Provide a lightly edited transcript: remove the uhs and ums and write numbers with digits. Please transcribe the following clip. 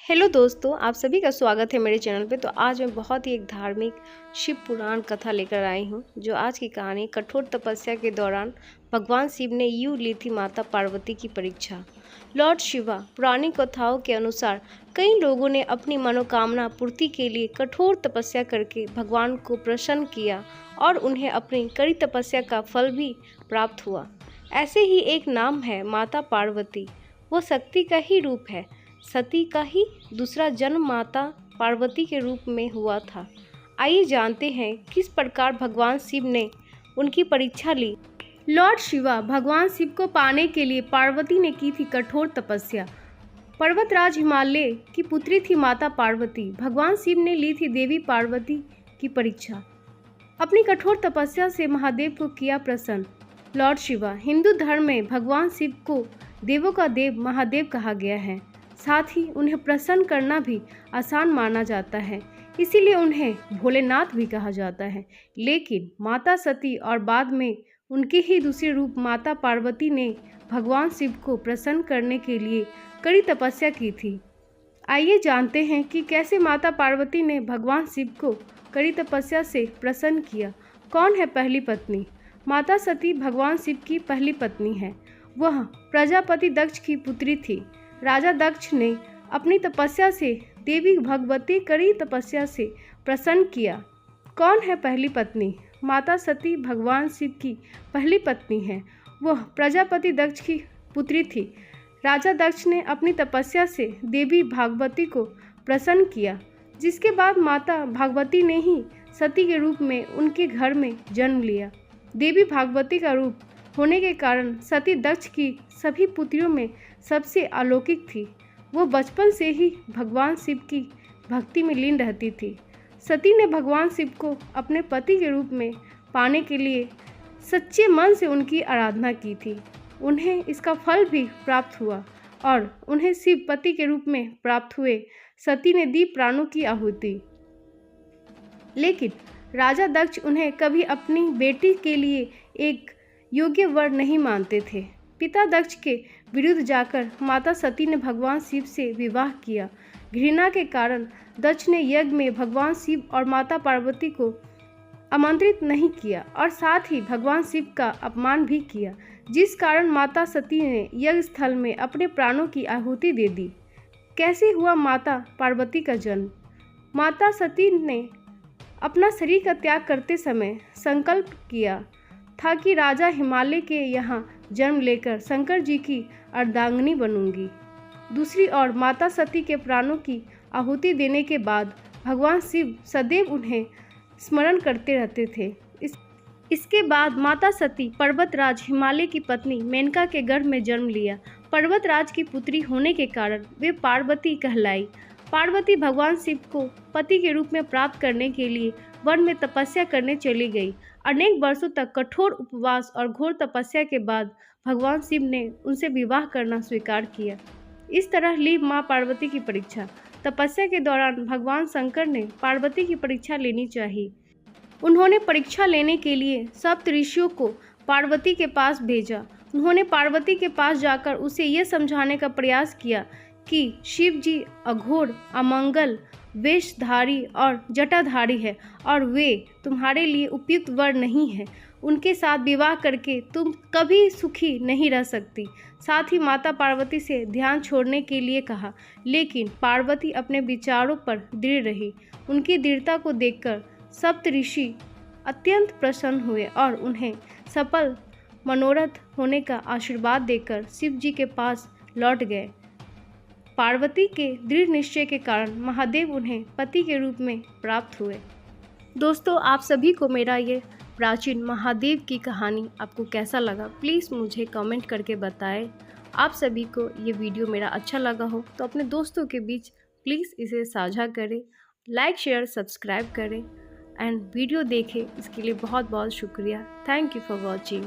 Hello दोस्तों, आप सभी का स्वागत है मेरे चैनल पे। तो आज मैं बहुत ही एक धार्मिक शिव पुराण कथा लेकर आई हूँ। जो आज की कहानी कठोर तपस्या के दौरान भगवान शिव ने यूँ ली थी माता पार्वती की परीक्षा। लॉर्ड शिवा पुरानी कथाओं के अनुसार कई लोगों ने अपनी मनोकामना पूर्ति के लिए कठोर तपस्या करके भगवान को प्रसन्न किया और उन्हें अपनी कड़ी तपस्या का फल भी प्राप्त हुआ। ऐसे ही एक नाम है माता पार्वती। वो शक्ति का ही रूप है। सती का ही दूसरा जन्म माता पार्वती के रूप में हुआ था। आइए जानते हैं किस प्रकार भगवान शिव ने उनकी परीक्षा ली। लॉर्ड शिवा भगवान शिव को पाने के लिए पार्वती ने की थी कठोर तपस्या। पर्वतराज हिमालय की पुत्री थी माता पार्वती। भगवान शिव ने ली थी देवी पार्वती की परीक्षा। अपनी कठोर तपस्या से महादेव को किया प्रसन्न। लॉर्ड शिवा हिंदू धर्म में भगवान शिव को देवों का देव महादेव कहा गया है। साथ ही उन्हें प्रसन्न करना भी आसान माना जाता है, इसीलिए उन्हें भोलेनाथ भी कहा जाता है। लेकिन माता सती और बाद में उनके ही दूसरे रूप माता पार्वती ने भगवान शिव को प्रसन्न करने के लिए कड़ी तपस्या की थी। आइए जानते हैं कि कैसे माता पार्वती ने भगवान शिव को कड़ी तपस्या से प्रसन्न किया। कौन है पहली पत्नी? माता सती भगवान शिव की पहली पत्नी है। वह प्रजापति दक्ष की पुत्री थी। राजा दक्ष ने अपनी तपस्या से देवी भगवती कड़ी तपस्या से प्रसन्न किया। कौन है पहली पत्नी? माता सती भगवान शिव की पहली पत्नी है। वह प्रजापति दक्ष की पुत्री थी। राजा दक्ष ने अपनी तपस्या से देवी भागवती को प्रसन्न किया, जिसके बाद माता भागवती ने ही सती के रूप में उनके घर में जन्म लिया। देवी भागवती का रूप होने के कारण सती दक्ष की सभी पुत्रियों में सबसे अलौकिक थी। वो बचपन से ही भगवान शिव की भक्ति में लीन रहती थी। सती ने भगवान शिव को अपने पति के रूप में पाने के लिए सच्चे मन से उनकी आराधना की थी। उन्हें इसका फल भी प्राप्त हुआ और उन्हें शिव पति के रूप में प्राप्त हुए। सती ने दी प्राणों की आहुति। लेकिन राजा दक्ष उन्हें कभी अपनी बेटी के लिए एक योग्य वर नहीं मानते थे। पिता दक्ष के विरुद्ध जाकर माता सती ने भगवान शिव से विवाह किया। घृणा के कारण दक्ष ने यज्ञ में भगवान शिव और माता पार्वती को आमंत्रित नहीं किया और साथ ही भगवान शिव का अपमान भी किया, जिस कारण माता सती ने यज्ञ स्थल में अपने प्राणों की आहुति दे दी। कैसे हुआ माता पार्वती का जन्म? माता सती ने अपना शरीर का त्याग करते समय संकल्प किया था कि राजा हिमालय के यहाँ जन्म लेकर शंकर जी की अर्धांगिनी बनूंगी। दूसरी ओर माता सती के प्राणों की आहुति देने के बाद भगवान शिव सदैव उन्हें स्मरण करते रहते थे। इसके बाद माता सती पर्वतराज हिमालय की पत्नी मेनका के गर्भ में जन्म लिया। पर्वतराज की पुत्री होने के कारण वे पार्वती कहलाई। पार्वती भगवान शिव को पति के रूप में प्राप्त करने के लिए वन में तपस्या करने चली गई। अनेक वर्षों तक कठोर उपवास और घोर तपस्या के बाद भगवान शिव ने उनसे विवाह करना स्वीकार किया। इस तरह ली मां पार्वती की परीक्षा। तपस्या के दौरान भगवान शंकर ने पार्वती की परीक्षा लेनी चाहिए। उन्होंने परीक्षा लेने के लिए सप्त ऋषियों को पार्वती के पास भेजा। उन्होंने पार्वती के पास जाकर उसे यह समझाने का प्रयास किया कि शिव जी अघोर, अमंगल, वेशधारी और जटाधारी है और वे तुम्हारे लिए उपयुक्त वर नहीं है। उनके साथ विवाह करके तुम कभी सुखी नहीं रह सकती। साथ ही माता पार्वती से ध्यान छोड़ने के लिए कहा, लेकिन पार्वती अपने विचारों पर दृढ़ रही। उनकी दृढ़ता को देखकर सप्त ऋषि अत्यंत प्रसन्न हुए और उन्हें सफल मनोरथ होने का आशीर्वाद देकर शिव जी के पास लौट गए। पार्वती के दृढ़ निश्चय के कारण महादेव उन्हें पति के रूप में प्राप्त हुए। दोस्तों, आप सभी को मेरा ये प्राचीन महादेव की कहानी आपको कैसा लगा, प्लीज़ मुझे कमेंट करके बताएं। आप सभी को ये वीडियो मेरा अच्छा लगा हो तो अपने दोस्तों के बीच प्लीज़ इसे साझा करें, लाइक शेयर सब्सक्राइब करें एंड वीडियो देखें। इसके लिए बहुत बहुत शुक्रिया। Thank you for watching.